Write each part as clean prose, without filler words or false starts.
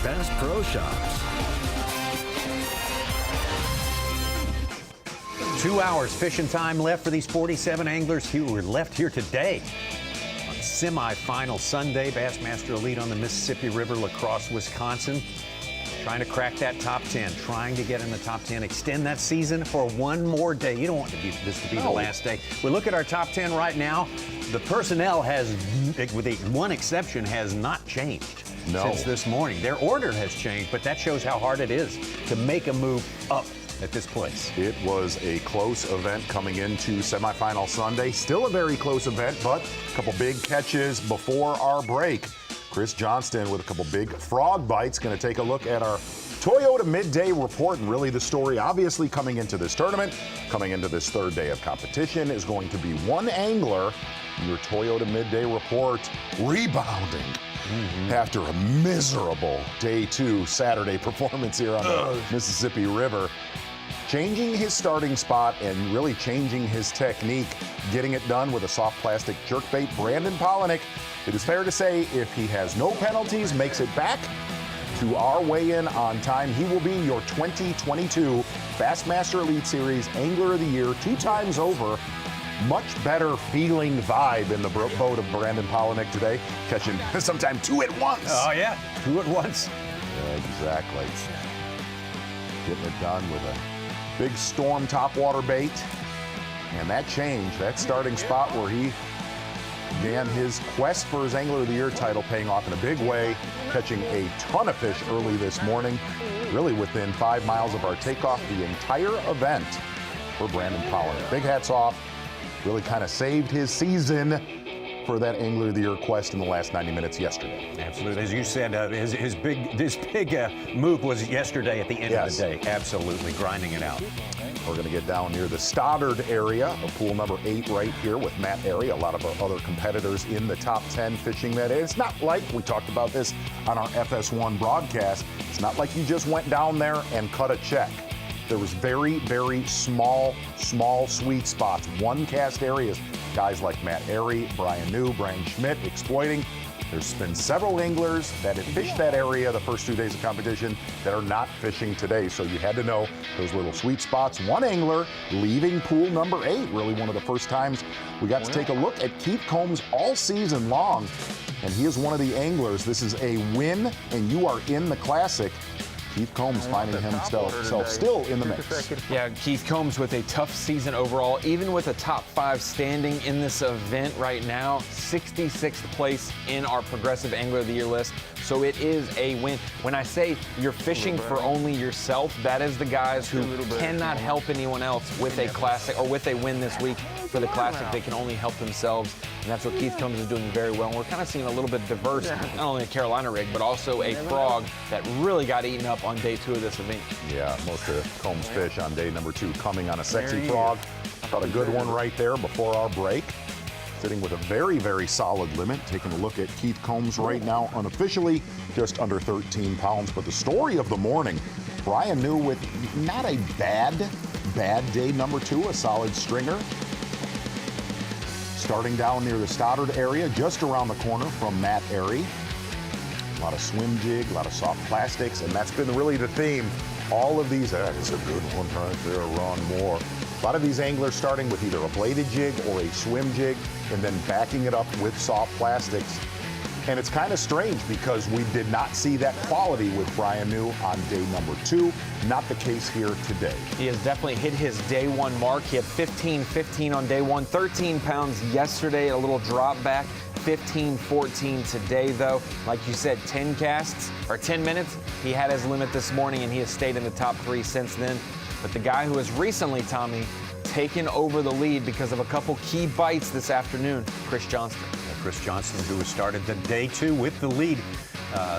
Bass Pro Shops. 2 hours fishing time left for these 47 anglers who were left here today on semifinal Sunday. Bassmaster Elite on the Mississippi River, La Crosse, Wisconsin. Trying to crack that top 10, trying to get in the top 10, extend that season for one more day. You don't want this to be the last day. We look at our top 10 right now. The personnel has, with one exception, has not changed since this morning. Their order has changed, but that shows how hard it is to make a move up at this place. It was a close event coming into semifinal Sunday. Still a very close event, but a couple big catches before our break. Chris Johnston with a couple big frog bites. Going to take a look at our Toyota Midday Report, and really the story obviously coming into this tournament, coming into this third day of competition, is going to be one angler in your Toyota Midday Report rebounding after a miserable day 2 Saturday performance here on the Mississippi River. Changing his starting spot and really changing his technique, getting it done with a soft plastic jerkbait. Brandon Palaniuk, it is fair to say, if he has no penalties, makes it back to our weigh-in on time, he will be your 2022 Bassmaster Elite Series Angler of the Year 2 times over. Much better feeling vibe in the boat of Brandon Palaniuk today, catching sometime 2 at once. Oh yeah, 2 at once. Yeah, exactly. Getting it done with a big storm topwater bait. And that change, that starting spot where he began his quest for his Angler of the Year title, paying off in a big way, catching a ton of fish early this morning, really within 5 miles of our takeoff the entire event for Brandon Palaniuk. Big hats off, really kind of saved his season for that Angler of the Year quest in the last 90 minutes yesterday. Absolutely. As you said, his big move was yesterday at the end of the day. Absolutely, grinding it out. We're going to get down near the Stoddard area of pool number 8 right here with Matt Airy. A lot of our other competitors in the top 10 fishing that. It's not like, we talked about this on our FS1 broadcast, it's not like you just went down there and cut a check. There was very, very small sweet spots, one cast areas. Guys like Matt Airy, Brian New, Brian Schmidt exploiting. There's been several anglers that have fished that area the first 2 days of competition that are not fishing today. So you had to know those little sweet spots. One angler leaving pool number 8, really one of the first times we got to take a look at Keith Combs all season long. And he is one of the anglers. This is a win, and you are in the Classic. Keith Combs finding himself still in the mix. Yeah, Keith Combs with a tough season overall, even with a top 5 standing in this event right now, 66th place in our Progressive Angler of the Year list. So it is a win. When I say you're fishing for only yourself, that is the guys who cannot help anyone else with a Classic or with a win this week for the Classic. They can only help themselves, and that's what Keith Combs is doing very well. And we're kind of seeing a little bit diverse, not only a Carolina rig, but also a frog that really got eaten up on day 2 of this event. Yeah, most of Combs fish on day number 2 coming on a sexy frog. Caught a good one right there before our break. Sitting with a very, very solid limit. Taking a look at Keith Combs right now, unofficially just under 13 pounds. But the story of the morning, Brian New with not a bad day number 2, a solid stringer. Starting down near the Stoddard area, just around the corner from Matt Airy. A lot of swim jig, a lot of soft plastics, and that's been really the theme. All of these, that is a good one right there, Ron Moore. A lot of these anglers starting with either a bladed jig or a swim jig, and then backing it up with soft plastics. And it's kind of strange because we did not see that quality with Brian New on day number 2. Not the case here today. He has definitely hit his day 1 mark. He had 15-15 on day 1, 13 pounds yesterday, a little drop back. 15-14 today, though. Like you said, 10 casts, or 10 minutes. He had his limit this morning, and he has stayed in the top 3 since then. But the guy who has recently, Tommy, taken over the lead because of a couple key bites this afternoon, Chris Johnston. Chris Johnston, who has started the day 2 with the lead,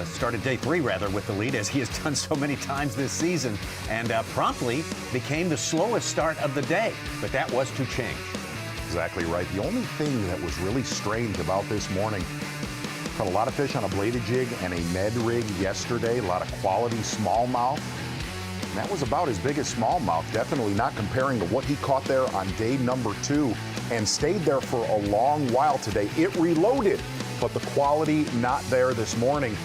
started day 3 rather with the lead, as he has done so many times this season, and promptly became the slowest start of the day. But that was to change. Exactly right. The only thing that was really strange about this morning, caught a lot of fish on a bladed jig and a Ned rig yesterday, a lot of quality smallmouth. And that was about as big as smallmouth, definitely not comparing to what he caught there on day number 2 and stayed there for a long while today. It reloaded, but the quality not there this morning.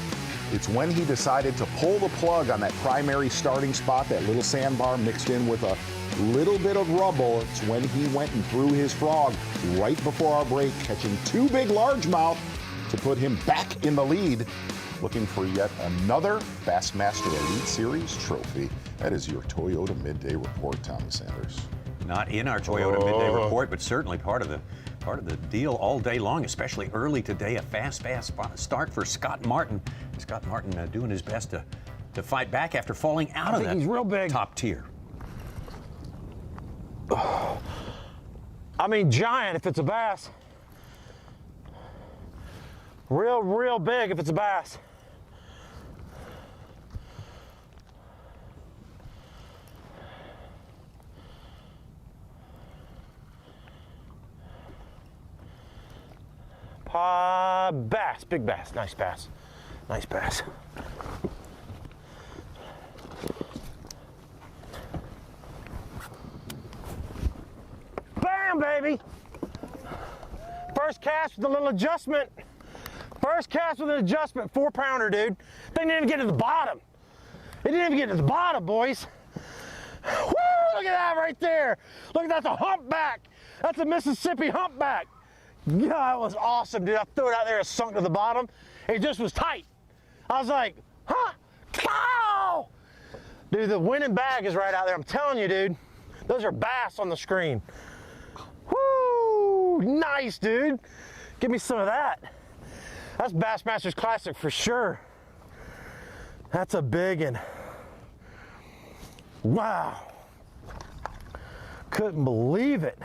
It's when he decided to pull the plug on that primary starting spot, that little sandbar mixed in with a little bit of rubble. It's when he went and threw his frog right before our break, catching 2 big largemouth to put him back in the lead, looking for yet another Bassmaster Elite Series trophy. That is your Toyota Midday Report, Tommy Sanders. Not in our Toyota Midday Report, but certainly part of the deal all day long, especially early today. A fast start for Scott Martin. Scott Martin doing his best to fight back after falling out of that he's real big. top tier. I mean, giant if it's a bass. Real big if it's a bass. Bass, big bass, nice bass, nice bass. Bam, baby! First cast with a little adjustment. First cast with an adjustment, 4-pounder, dude. They didn't even get to the bottom. They didn't even get to the bottom, boys. Woo, look at that right there. Look at that, the humpback. That's a Mississippi humpback. Yeah, that was awesome, dude. I threw it out there, it sunk to the bottom. It just was tight. I was like, huh? Ow! Dude, the winning bag is right out there. I'm telling you, dude. Those are bass on the screen. Woo! Nice, dude. Give me some of that. That's Bassmaster's Classic for sure. That's a big one. Wow. Couldn't believe it.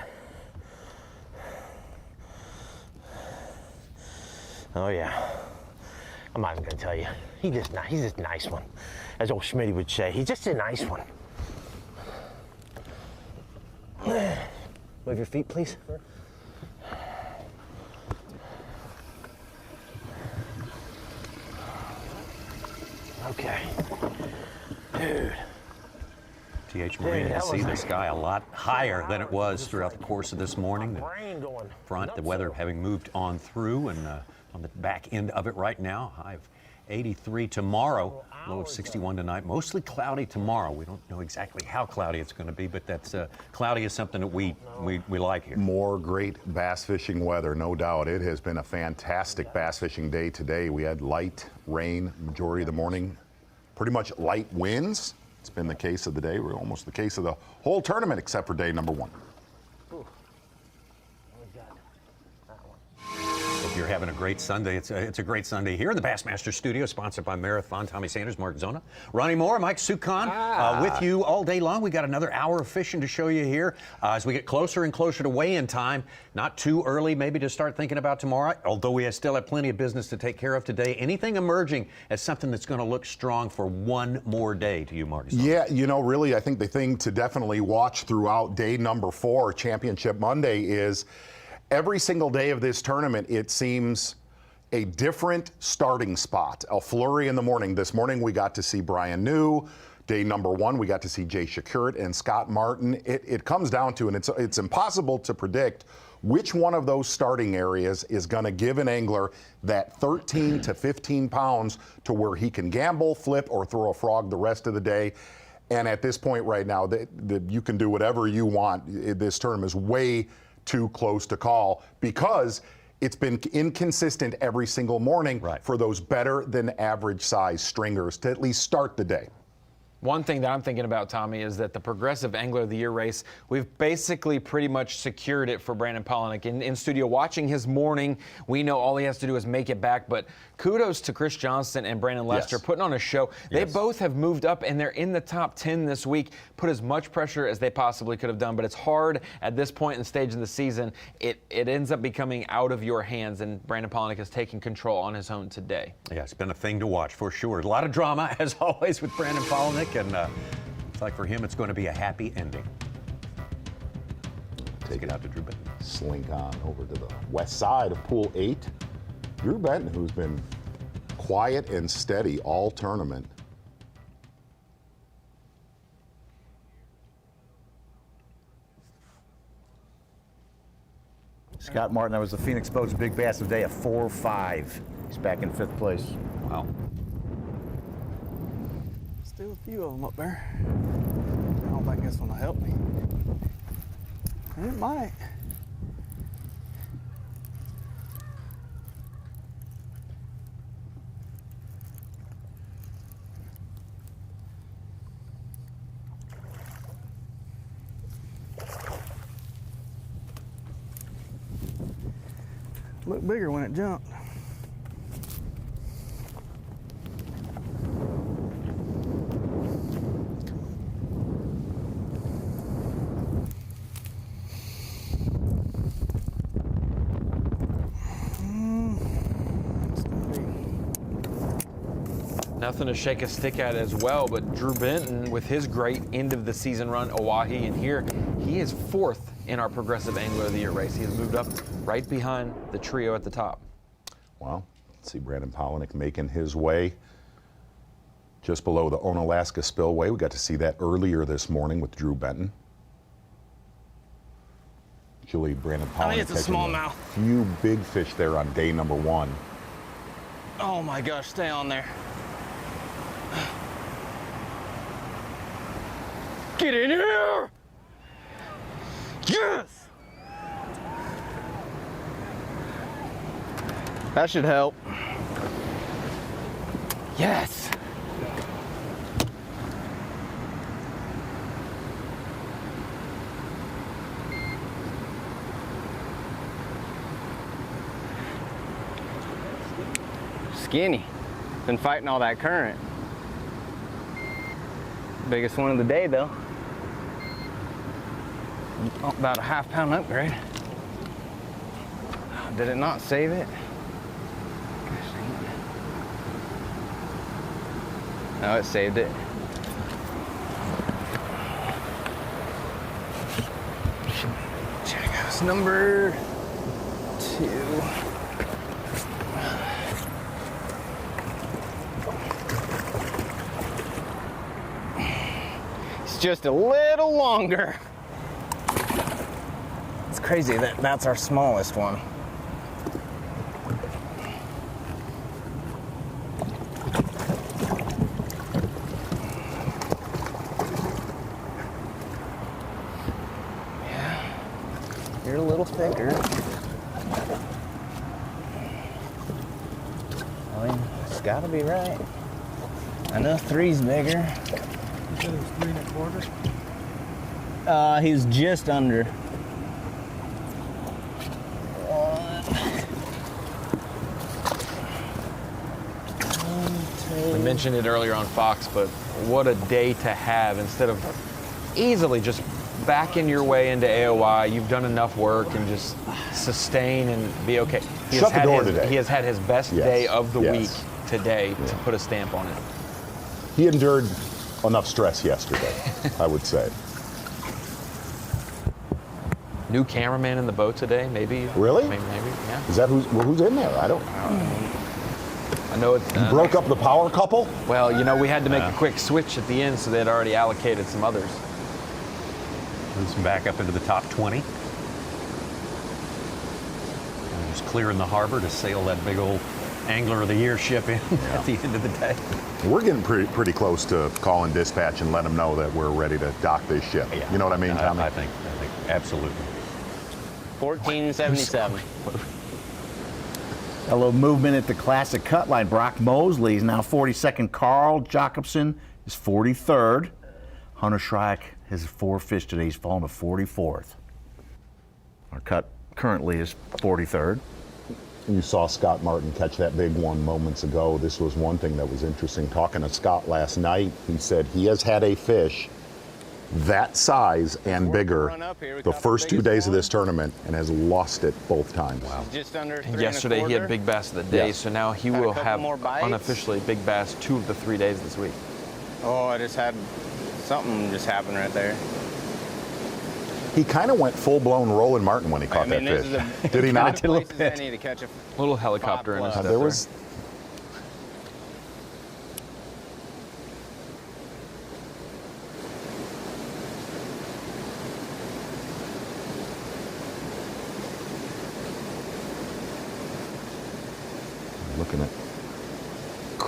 Oh yeah. I'm not even gonna tell you. He's just a nice one. As old Schmitty would say, he's just a nice one. Move your feet, please. Okay. Dude. TH Marine can see the sky a lot higher than it was throughout the course of this morning. The front, the weather having moved on through, and on the back end of it right now, high of 83 tomorrow, low of 61 tonight. Mostly cloudy tomorrow. We don't know exactly how cloudy it's going to be, but that's cloudy is something that we like here. More great bass fishing weather, no doubt. It has been a fantastic bass fishing day today. We had light rain majority of the morning, pretty much light winds. It's been the case of the day. We're almost the case of the whole tournament except for day number 1. Hope you're having a great Sunday. It's a great Sunday here in the Bassmaster Studio, sponsored by Marathon. Tommy Sanders, Mark Zona, Ronnie Moore, Mike Sukon with you all day long. We got another hour of fishing to show you here as we get closer and closer to weigh-in time. Not too early maybe to start thinking about tomorrow, although we still have plenty of business to take care of today. Anything emerging as something that's going to look strong for one more day to you, Mark Zona? Yeah, you know, really, I think the thing to definitely watch throughout day number 4, Championship Monday, is every single day of this tournament, it seems a different starting spot. A flurry in the morning. This morning we got to see Brian New. Day number 1, we got to see Jay Shakurit and Scott Martin. It comes down to, and it's impossible to predict which one of those starting areas is going to give an angler that 13 to 15 pounds to where he can gamble, flip, or throw a frog the rest of the day. And at this point right now, you can do whatever you want. This tournament is way too close to call because it's been inconsistent every single morning for those better than average size stringers to at least start the day. One thing that I'm thinking about, Tommy, is that the Progressive Angler of the Year race, we've basically pretty much secured it for Brandon Palaniuk. In studio, watching his morning, we know all he has to do is make it back, but kudos to Chris Johnston and Brandon Lester putting on a show. They both have moved up, and they're in the top 10 this week, put as much pressure as they possibly could have done, but it's hard at this point in the stage of the season. It ends up becoming out of your hands, and Brandon Palaniuk is taking control on his own today. Yeah, it's been a thing to watch for sure. A lot of drama, as always, with Brandon Palaniuk. And it's like for him, it's going to be a happy ending. Take it out to Drew Benton. Slink on over to the west side of Pool 8. Drew Benton, who's been quiet and steady all tournament. Scott Martin, that was the Phoenix Boats Big Bass of the day, a 4.5. He's back in 5th place. Wow. Still a few of them up there. I don't think this one will help me. It might. Looked bigger when it jumped. Nothing to shake a stick at as well, but Drew Benton with his great end of the season run, Oahe, and here he is 4th in our Progressive Angler of the Year race. He has moved up right behind the trio at the top. Well, let's see Brandon Palaniuk making his way just below the Onalaska Spillway. We got to see that earlier this morning with Drew Benton. Julie, Brandon Palaniuk I think it's a smallmouth. Few big fish there on day number 1. Oh my gosh, stay on there. Get in here! Yes! That should help. Yes! Skinny. Been fighting all that current. Biggest one of the day though. Oh, about a half-pound upgrade. Did it not save it? Gosh dang it. No, it saved it. Check out number 2. It's just a little longer. It's crazy that that's our smallest one. Yeah, you're a little thicker. I mean, it's gotta be right. I know 3's bigger. You said it was 3 1/4? He was just under. We mentioned it earlier on Fox, but what a day to have instead of easily just backing your way into AOI. You've done enough work and just sustain and be okay. Shut the door today. He has had his best day of the week today to put a stamp on it. He endured enough stress yesterday, I would say. New cameraman in the boat today, maybe. Really? Maybe, yeah. Is that who's in there? I don't. I know it's. Broke up the power couple? Well, you know, we had to make a quick switch at the end, so they'd already allocated some others. Moves him back up into the top 20. And just clearing the harbor to sail that big old Angler of the Year ship in at the end of the day. We're getting pretty close to calling dispatch and let them know that we're ready to dock this ship. Yeah. You know what I mean, Tommy? I think absolutely. 1477. A little movement at the classic cut line. Brock Mosley is now 42nd. Carl Jacobson is 43rd. Hunter Shrike has 4 fish today. He's fallen to 44th. Our cut currently is 43rd. You saw Scott Martin catch that big one moments ago. This was one thing that was interesting. Talking to Scott last night, he said he has had a fish that size and bigger the first 2 days of this tournament and has lost it both times. Wow. Just under 3 Yesterday he had Big Bass of the day, so now he will have more bites. unofficially Big Bass 2 of the 3 days this week. Oh, I just had something just happen right there. He kind of went full-blown Roland Martin when he caught that fish. Did he not? I need to catch a Little helicopter in his step There was. Looking at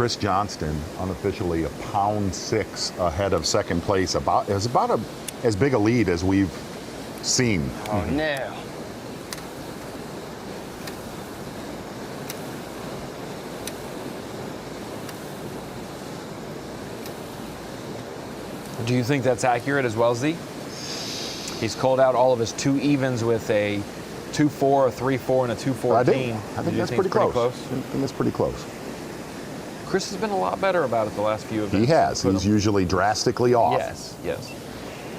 Chris Johnston unofficially a £1.06 ahead of second place. It's about as big a lead as we've seen. Oh no. Do you think that's accurate as well, Z? He's called out all of his 2 evens with a 2.4, a 3.4, and a 2.14. I think that's pretty close. I think it's pretty close. Chris has been a lot better about it the last few events. He has. He's usually drastically off. Yes, yes.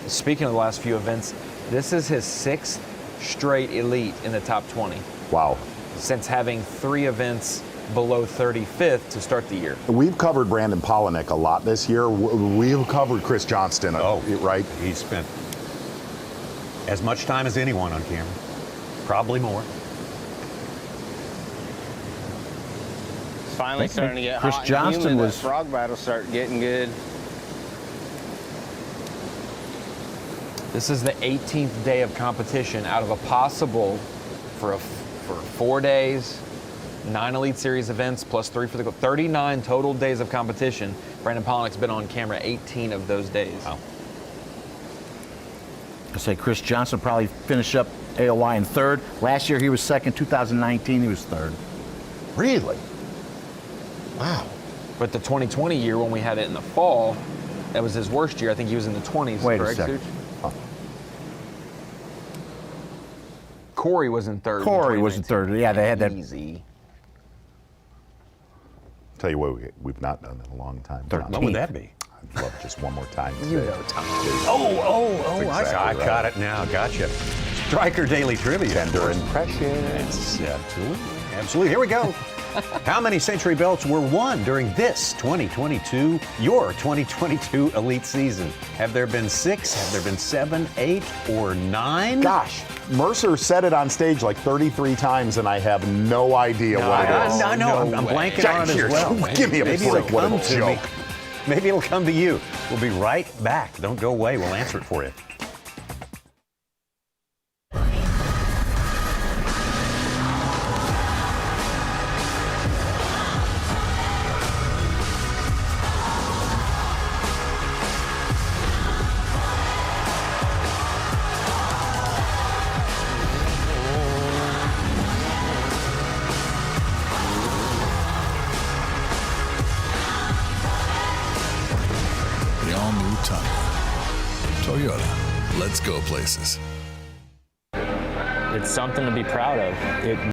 Speaking of the last few events, this is his 6th straight elite in the top 20. Wow. Since having 3 events below 35th to start the year. We've covered Brandon Palaniuk a lot this year. We've covered Chris Johnston, right? He spent as much time as anyone on camera, probably more. It's finally starting to get Chris hot Johnston and humid. was- That frog battle start getting good. This is the 18th day of competition out of a possible for 4 days, 9 Elite Series events plus 3 for the 39 total days of competition. Brandon Palaniuk's been on camera 18 of those days. Wow. I say Chris Johnston probably finished up AOY in 3rd. Last year he was 2nd. 2019 he was 3rd. Really? Wow. But the 2020 year when we had it in the fall, that was his worst year. I think he was in the 20s. Wait a correct, second. Such? Corey was in 3rd. Corey was in 3rd. Yeah, they had that. Easy. Tell you what, we've not done in a long time. Tom. What would that be? I'd love just one more time. You today. know, Tom. That's exactly I right. got it now. Gotcha. Striker Daily Trivia. Tender impressions. Yes, absolutely. Absolutely. Here we go. How many Century Belts were won during this 2022, your 2022 Elite season? Have there been 6? Have there been 7, 8, or 9? Gosh, Mercer said it on stage like 33 times, and I have no idea what it is. I know. I'm blanking on it as well. Give me a Maybe break. it'll What a come to me. joke. Maybe it'll come to you. We'll be right back. Don't go away. We'll answer it for you. The all-new Tundra. Toyota. Let's go places. It's something to be proud of. It